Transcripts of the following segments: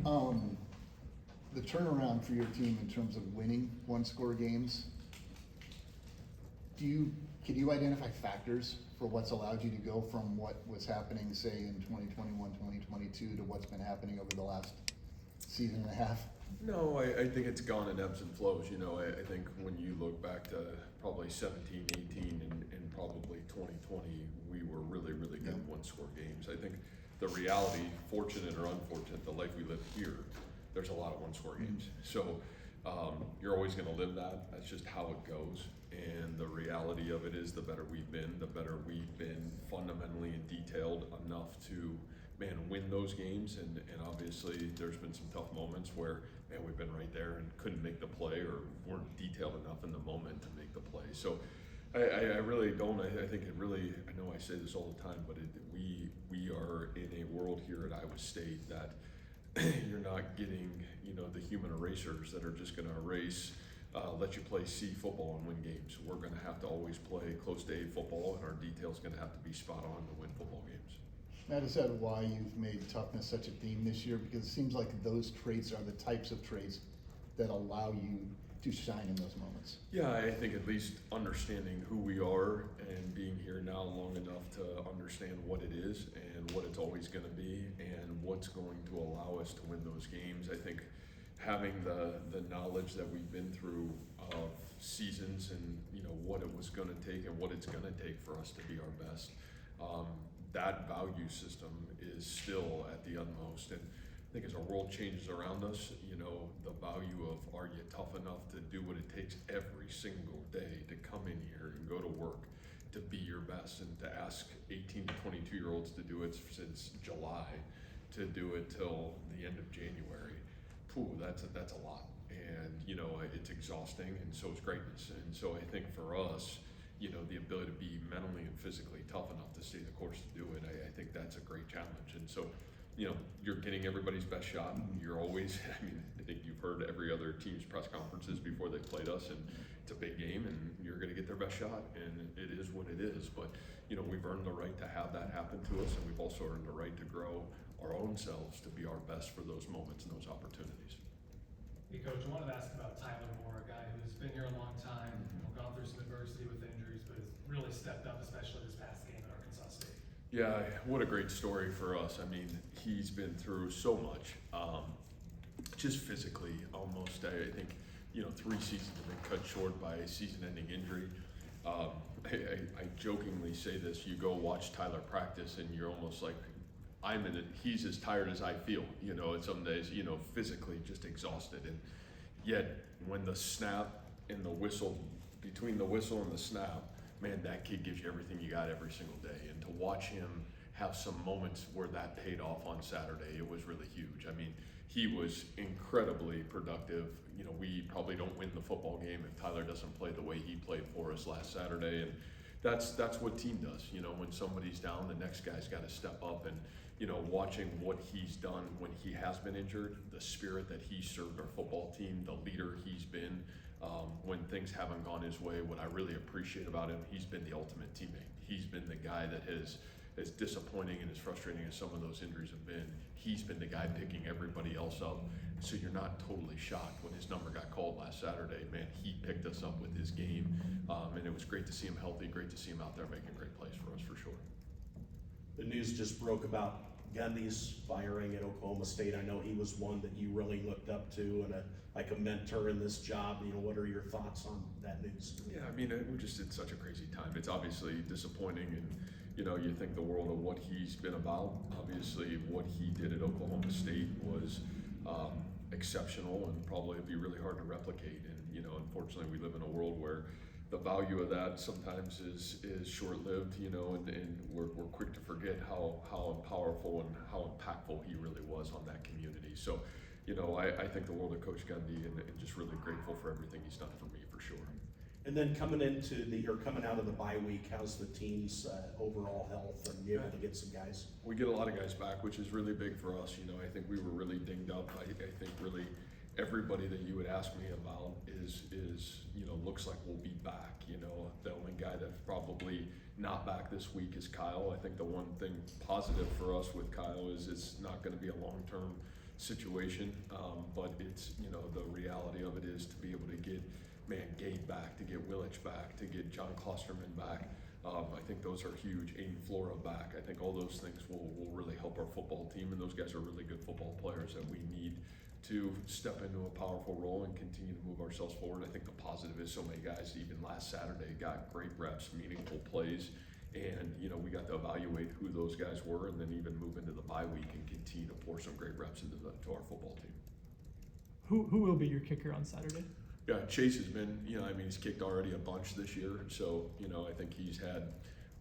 Um, the turnaround for your team in terms of winning one-score games, can you identify factors for what's allowed you to go from what was happening, say, in 2021, 2022 to what's been happening over the last season and a half? No, I think it's gone in ebbs and flows. I think when you look back to probably 17, 18, and probably 2020, we were really, really good at one-score games. I think the reality, fortunate or unfortunate, the life we live here, there's a lot of one-score games. So you're always going to live that. That's just how it goes. And the reality of it is the better we've been fundamentally and detailed enough to, man, win those games. And obviously there's been some tough moments where, man, we've been right there and couldn't make the play or weren't detailed enough in the moment to make the play. So I really don't. I think it really, I know I say this all the time, but we are in a world here at Iowa State that you're not getting, the human erasers that are just going to erase, let you play C football and win games. We're going to have to always play close to A football, and our detail's going to have to be spot on to win football games. Matt, is that why you've made toughness such a theme this year? Because it seems like those traits are the types of traits that allow you to shine in those moments. Yeah, I think at least understanding who we are and being here now long enough to understand what it is and what it's always going to be and what's going to allow us to win those games. I think having the knowledge that we've been through of seasons and what it was going to take and what it's going to take for us to be our best, that value system is still at the utmost. And I think as our world changes around us, the value of, are you tough enough to do what it takes every single day to come in here and go to work, to be your best, and to ask 18 to 22 year olds to do it since July, to do it till the end of January. That's a lot. And it's exhausting, and so is greatness. And so I think for us, the ability to be mentally and physically tough enough to stay the course to do it, I think that's a great challenge. And so you're getting everybody's best shot. You're always, I think you've heard every other team's press conferences before they played us, and it's a big game, and you're going to get their best shot, and it is what it is. But we've earned the right to have that happen to us, and we've also earned the right to grow our own selves to be our best for those moments and those opportunities. Hey, Coach, I wanted to ask about Tyler Moore, a guy who's been here a long time, gone through some adversity with injuries, but has really stepped up, especially this past game at Arkansas State. Yeah, what a great story for us. He's been through so much, just physically almost. I think, 3 seasons have been cut short by a season-ending injury. I jokingly say this, you go watch Tyler practice and you're almost like, he's as tired as I feel, and some days, physically just exhausted. And yet when the snap and the whistle, between the whistle and the snap, man, that kid gives you everything you got every single day. And to watch him have some moments where that paid off on Saturday, it was really huge. He was incredibly productive. We probably don't win the football game if Tyler doesn't play the way he played for us last Saturday. And that's what team does. When somebody's down, the next guy's got to step up. And watching what he's done when he has been injured, the spirit that he served our football team, the leader he's been, when things haven't gone his way, what I really appreciate about him, he's been the ultimate teammate. He's been the guy that has, as disappointing and as frustrating as some of those injuries have been, he's been the guy picking everybody else up. So you're not totally shocked when his number got called last Saturday. Man, he picked us up with his game, and it was great to see him healthy, great to see him out there making great plays for us, for sure. The news just broke about Gundy's firing at Oklahoma State. I know he was one that you really looked up to and like a mentor in this job. What are your thoughts on that news? Yeah, we're just in such a crazy time. It's obviously disappointing, and you think the world of what he's been about. Obviously, what he did at Oklahoma State was exceptional, and probably it'd be really hard to replicate. And unfortunately, we live in a world where the value of that sometimes is short-lived, and we're quick to forget how powerful and how impactful he really was on that community. So, I think the world of Coach Gundy, and just really grateful for everything he's done for me, for sure. And then coming out of the bye week, how's the team's overall health, and you able to get some guys? We get a lot of guys back, which is really big for us. I think we were really dinged up. I think really everybody that you would ask me about is looks like we'll be back. The only guy that's probably not back this week is Kyle. I think the one thing positive for us with Kyle is it's not going to be a long-term situation, but it's, you know, the reality of it is to be able to get Gade back, to get Willich back, to get John Klosterman back. I think those are huge. Aiden Flora back. I think all those things will really help our football team, and those guys are really good football players that we need to step into a powerful role and continue to move ourselves forward. I think the positive is so many guys, even last Saturday, got great reps, meaningful plays, and you know, we got to evaluate who those guys were, and then even move into the bye week and continue to pour some great reps into to our football team. Who will be your kicker on Saturday? Yeah, Chase has been, you know, I mean, he's kicked already a bunch this year. So, you know, I think he's had,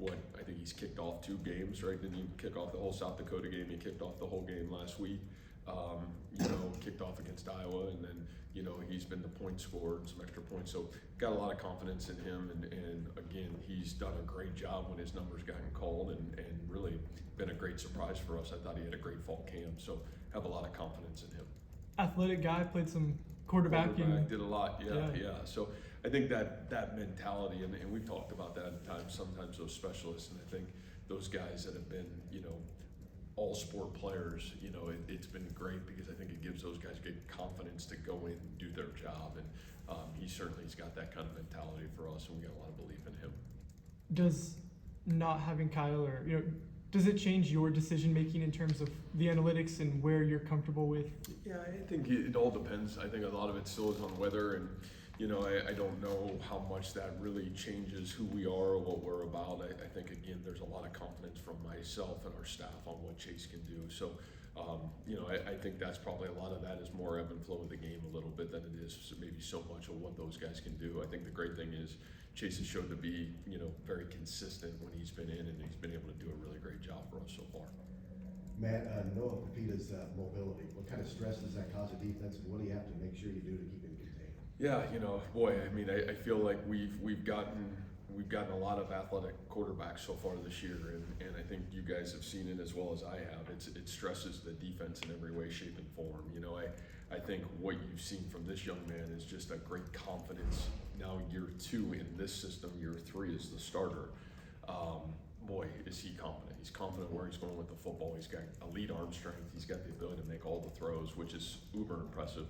I think he's kicked off 2 games, right? Didn't he kick off the whole South Dakota game? He kicked off the whole game last week. You know, kicked off against Iowa, and then, you know, he's been the point scorer and some extra points. So, got a lot of confidence in him. And again, he's done a great job when his numbers gotten called, and really been a great surprise for us. I thought he had a great fall camp. So, have a lot of confidence in him. Athletic guy, played some quarterback did a lot, yeah. So I think that mentality, and we've talked about that at times, sometimes those specialists, and I think those guys that have been, you know, all sport players, you know, it's been great because I think it gives those guys good confidence to go in and do their job, and he's got that kind of mentality for us, and we got a lot of belief in him. Does not having Kyle, or does it change your decision making in terms of the analytics and where you're comfortable with? Yeah, I think it all depends. I think a lot of it still is on weather, and you know, I don't know how much that really changes who we are or what we're about. I think again, there's a lot of confidence from myself and our staff on what Chase can do. So, you know, I think that's probably a lot of that is more ebb and flow of the game a little bit than it is maybe so much of what those guys can do. I think the great thing is Chase has shown to be, you know, very consistent when he's been in, and he's been able to do a really great job for us so far. Matt, Noah Papita's mobility, what kind of stress does that cause a defense, and what do you have to make sure you do to keep him contained? Yeah, you know, boy, I mean, I feel like we've gotten a lot of athletic quarterbacks so far this year, and I think you guys have seen it as well as I have. It stresses the defense in every way, shape, and form. You know, I think what you've seen from this young man is just a great confidence. Now year 2 in this system, year 3 is the starter. Boy, is he confident. He's confident where he's going with the football. He's got elite arm strength. He's got the ability to make all the throws, which is uber impressive.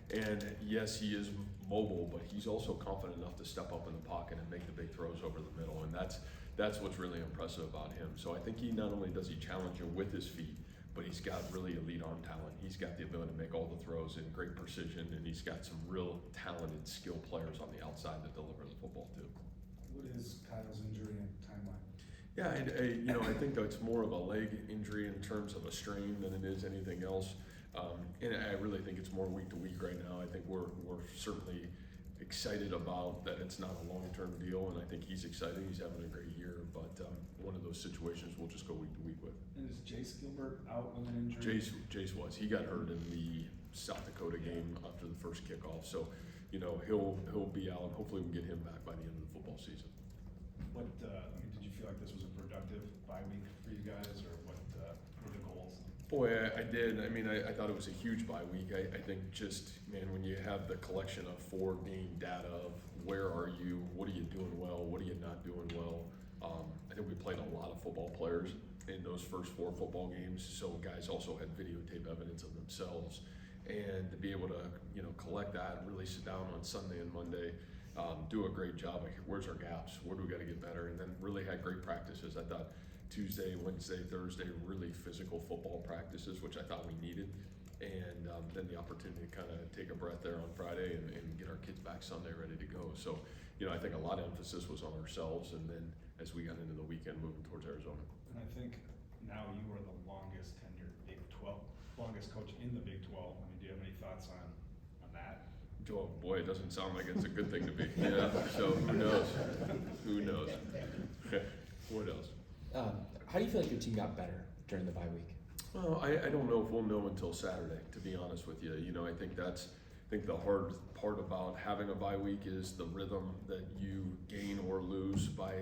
And yes, he is mobile, but he's also confident enough to step up in the pocket and make the big throws over the middle. And that's what's really impressive about him. So I think he not only does he challenge you with his feet, but he's got really elite arm talent. He's got the ability to make all the throws in great precision, and he's got some real talented, skilled players on the outside that deliver the football too. What is Kyle's injury and timeline? Yeah, you know, I think that it's more of a leg injury in terms of a strain than it is anything else. And I really think it's more week to week right now. I think we're certainly excited about that it's not a long-term deal, and I think he's excited. He's having a great year, but one of those situations we'll just go week to week with. And is Jace Gilbert out with an injury? Jace was. He got hurt in the South Dakota game after the first kickoff, so you know he'll be out. Hopefully we can get him back by the end of the football season. What did you feel like this was a productive bye week for you guys, or what were the goals? Boy, I did. I mean, I thought it was a huge bye week. I think just, man, when you have the collection of 4 game data of where are you, what are you doing well, what are you not doing well, I think we played a lot of football players in those first 4 football games, so guys also had videotape evidence of themselves. And to be able to, you know, collect that, really sit down on Sunday and Monday, do a great job. Like, where's our gaps? Where do we got to get better? And then really had great practices. I thought Tuesday, Wednesday, Thursday, really physical football practices, which I thought we needed. And then the opportunity to kind of take a breath there on Friday and get our kids back Sunday ready to go. So, you know, I think a lot of emphasis was on ourselves. And then as we got into the weekend, moving towards Arizona. And I think now you are the longest tenured Big 12, longest coach in the Big 12. I mean, do you have any thoughts on that? Oh boy, it doesn't sound like it's a good thing to be. Yeah, so who knows? Who knows? What else? How do you feel like your team got better during the bye week? Well, I don't know if we'll know until Saturday, to be honest with you. You know, I think the hard part about having a bye week is the rhythm that you gain or lose by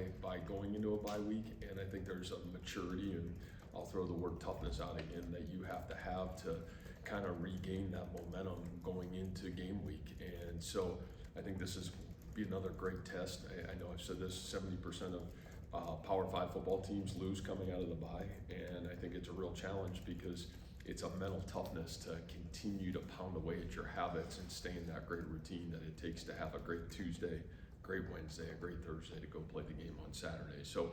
going into a bye week. And I think there's a maturity, and I'll throw the word toughness out again, that you have to kind of regain that momentum going into game week. And so I think this is be another great test. I know I've said this, 70% of Power 5 football teams lose coming out of the bye, and I think it's a real challenge because it's a mental toughness to continue to pound away at your habits and stay in that great routine that it takes to have a great Tuesday, great Wednesday, a great Thursday to go play the game on Saturday. So,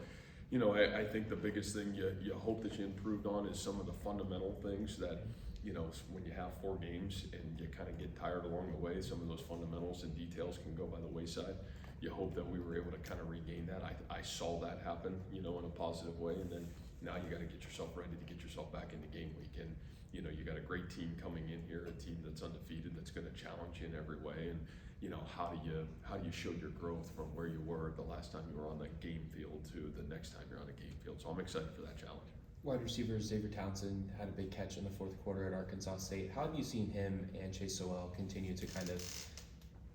you know, I think the biggest thing you hope that you improved on is some of the fundamental things that, you know, when you have 4 games and you kind of get tired along the way, some of those fundamentals and details can go by the wayside. You hope that we were able to kind of regain that. I saw that happen, you know, in a positive way, and then now you got to get yourself ready to get yourself back into game week. And, you know, you got a great team coming in here, a team that's undefeated, that's going to challenge you in every way. And, you know, how do you show your growth from where you were the last time you were on the game field to the next time you're on a game field? So I'm excited for that challenge. Wide receiver Xavier Townsend had a big catch in the fourth quarter at Arkansas State. How have you seen him and Chase Sowell continue to kind of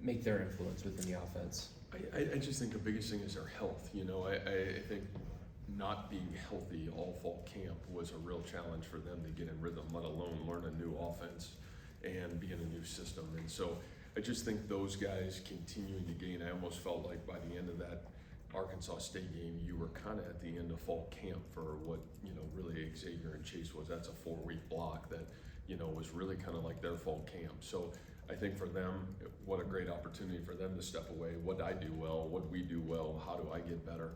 make their influence within the offense? I just think the biggest thing is their health. You know, I think not being healthy all fall camp was a real challenge for them to get in rhythm, let alone learn a new offense and be in a new system. And so I just think those guys continuing to gain. I almost felt like by the end of that Arkansas State game, you were kind of at the end of fall camp for what, you know, really Xavier and Chase was. That's a 4-week block that, you know, was really kind of like their fall camp. So I think for them, what a great opportunity for them to step away. What I do well, what we do well, how do I get better?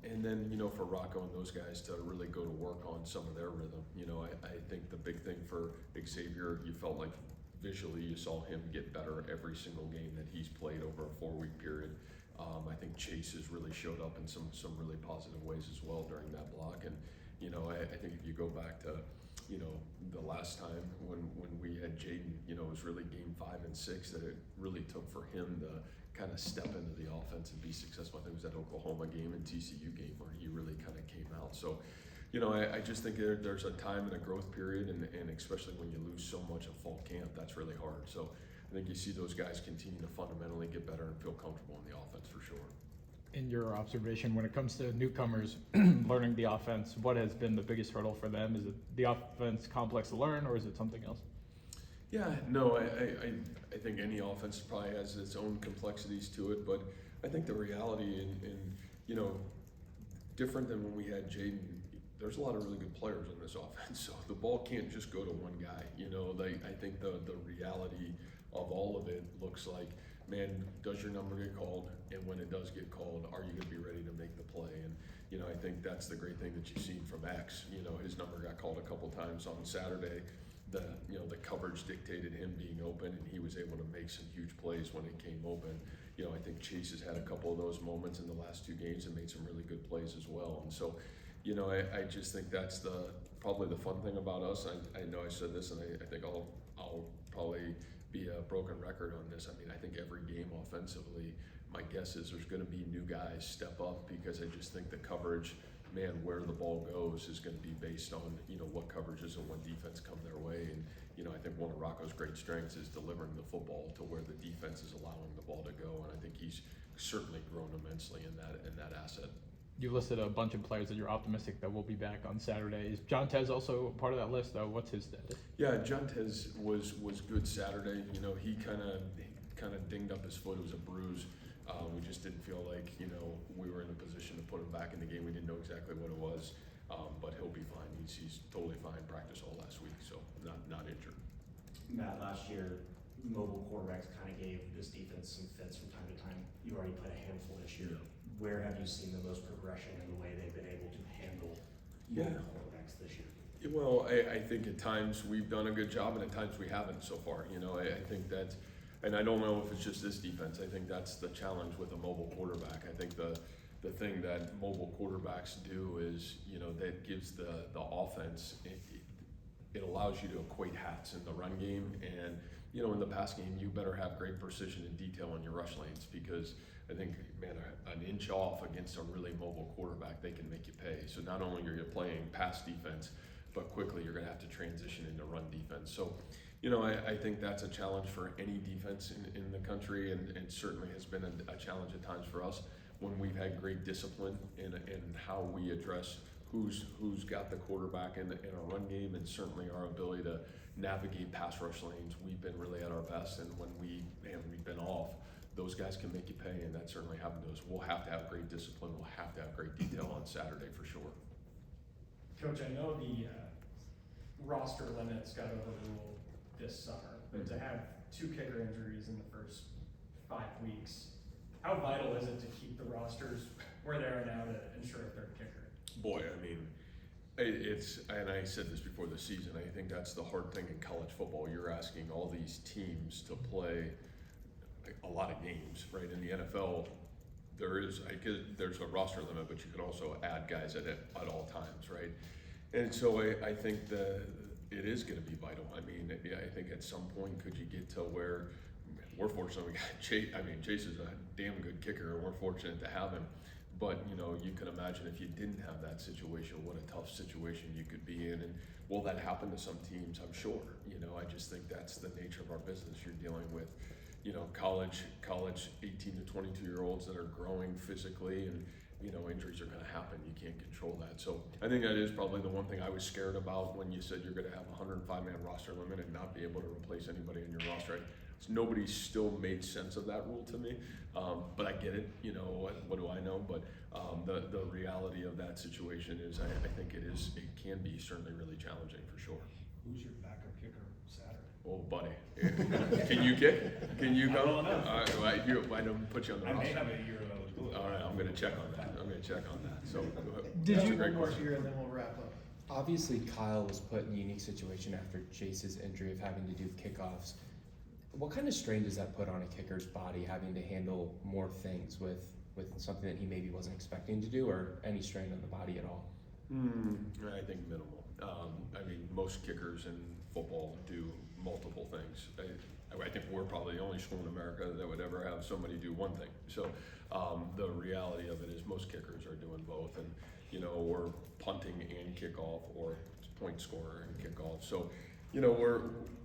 And then, you know, for Rocco and those guys to really go to work on some of their rhythm. You know, I think the big thing for Xavier, you felt like visually you saw him get better every single game that he's played over a 4-week period. I think Chase has really showed up in some really positive ways as well during that block. And, you know, I think if you go back to, you know, the last time when we had Jaden, you know, it was really game 5 and 6 that it really took for him to kind of step into the offense and be successful. I think it was that Oklahoma game and TCU game where he really kind of came out. So, you know, I just think there's a time and a growth period, and especially when you lose so much of fall camp, that's really hard. So I think you see those guys continue to fundamentally get better and feel comfortable in the offense for sure. In your observation, when it comes to newcomers learning the offense, what has been the biggest hurdle for them? Is it the offense complex to learn, or is it something else? Yeah, no, I think any offense probably has its own complexities to it, but I think the reality in you know, different than when we had Jaden, there's a lot of really good players in this offense, so the ball can't just go to one guy. You know, I think the reality of all of it looks like, man, does your number get called? And when it does get called, are you going to be ready to make the play? And, you know, I think that's the great thing that you've seen from X. You know, his number got called a couple times on Saturday. The coverage dictated him being open, and he was able to make some huge plays when it came open. You know, I think Chase has had a couple of those moments in the last 2 games and made some really good plays as well. And so, you know, I just think that's probably the fun thing about us. I know I said this, and I think I'll probably be a broken record on this. I mean, I think every game offensively, my guess is there's going to be new guys step up, because I just think the coverage, man, where the ball goes is going to be based on, you know, what coverages and what defense come their way. And, you know, I think one of Rocco's great strengths is delivering the football to where the defense is allowing the ball to go. And I think he's certainly grown immensely in that asset. You listed a bunch of players that you're optimistic that will be back on Saturday. Is John Tez also part of that list, though? What's his status? Yeah, John Tez was good Saturday. You know, he kind of dinged up his foot. It was a bruise. We just didn't feel like, you know, we were in a position to put him back in the game. We didn't know exactly what it was, but he'll be fine. He's totally fine. Practiced all last week, so not injured. Matt, last year, mobile quarterbacks kind of gave this defense some fits from time to time. You already played a handful this year. Yeah. Where have you seen the most progression in the way they've been able to handle mobile quarterbacks this year? Well, I think at times we've done a good job, and at times we haven't so far. You know, I think that, and I don't know if it's just this defense. I think that's the challenge with a mobile quarterback. I think the thing that mobile quarterbacks do is, you know, that gives the offense, it allows you to equate hats in the run game. And, you know, in the pass game, you better have great precision and detail on your rush lanes, because I think, man, an inch off against a really mobile quarterback, they can make you pay. So not only are you playing pass defense, but quickly you're going to have to transition into run defense. So, you know, I think that's a challenge for any defense in the country, and certainly has been a challenge at times for us when we've had great discipline in how we address who's got the quarterback in a run game, and certainly our ability to navigate pass rush lanes. We've been really at our best, and when we've been off, those guys can make you pay, and that certainly happened to us. We'll have to have great discipline. We'll have to have great detail on Saturday for sure. Coach, I know roster limits got overruled this summer, but to have 2 kicker injuries in the first 5 weeks, how vital is it to keep the rosters where they are now to ensure a third kicker? Boy, I mean, it's, and I said this before the season, I think that's the hard thing in college football. You're asking all these teams to play a lot of games, right? In the NFL, there's a roster limit, but you can also add guys at all times, right? And so I think that it is going to be vital. I mean, yeah, I think at some point, could you get to where we're fortunate we got Chase? I mean, Chase is a damn good kicker, and we're fortunate to have him. But, you know, you can imagine if you didn't have that situation, what a tough situation you could be in. And will that happen to some teams? I'm sure. You know, I just think that's the nature of our business. You're dealing with, you know, college 18 to 22-year-olds that are growing physically, and, you know, injuries are going to happen. You can't control that. So I think that is probably the one thing I was scared about when you said you're going to have a 105-man roster limit and not be able to replace anybody in your roster. Nobody still made sense of that rule to me, but I get it. You know, what do I know? But the reality of that situation is, I think it can be certainly really challenging for sure. Who's your backup kicker Saturday? Oh, buddy, can you kick? Can you go? I don't know. I don't put you on the I may roster. have a year of eligibility. All right, I'm going to check on that. So, Did that's you- a great One more question. here and then we'll wrap up. Obviously, Kyle was put in a unique situation after Chase's injury of having to do kickoffs. What kind of strain does that put on a kicker's body, having to handle more things with something that he maybe wasn't expecting to do, or any strain on the body at all? I think minimal. I mean, most kickers in football do multiple things. I think we're probably the only school in America that would ever have somebody do one thing. So the reality of it is most kickers are doing both, and you know, we're punting and kickoff, or point scorer and kickoff. So you know,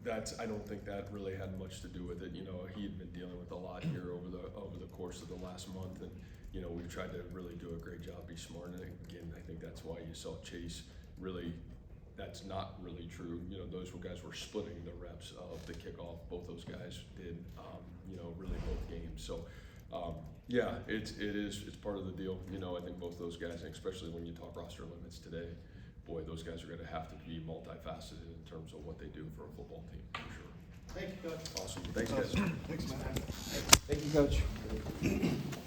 I don't think that really had much to do with it. You know, he had been dealing with a lot here over the course of the last month, and you know, we've tried to really do a great job, be smart. And again, I think that's why you saw Chase really. That's not really true. You know, those guys were splitting the reps of the kickoff. Both those guys did, you know, really both games. So, yeah, it's part of the deal. You know, I think both those guys, and especially when you talk roster limits today, boy, those guys are going to have to be multifaceted in terms of what they do for a football team, for sure. Thank you, Coach. Awesome. Thanks, guys. Thanks, Matt. Thank you, Coach.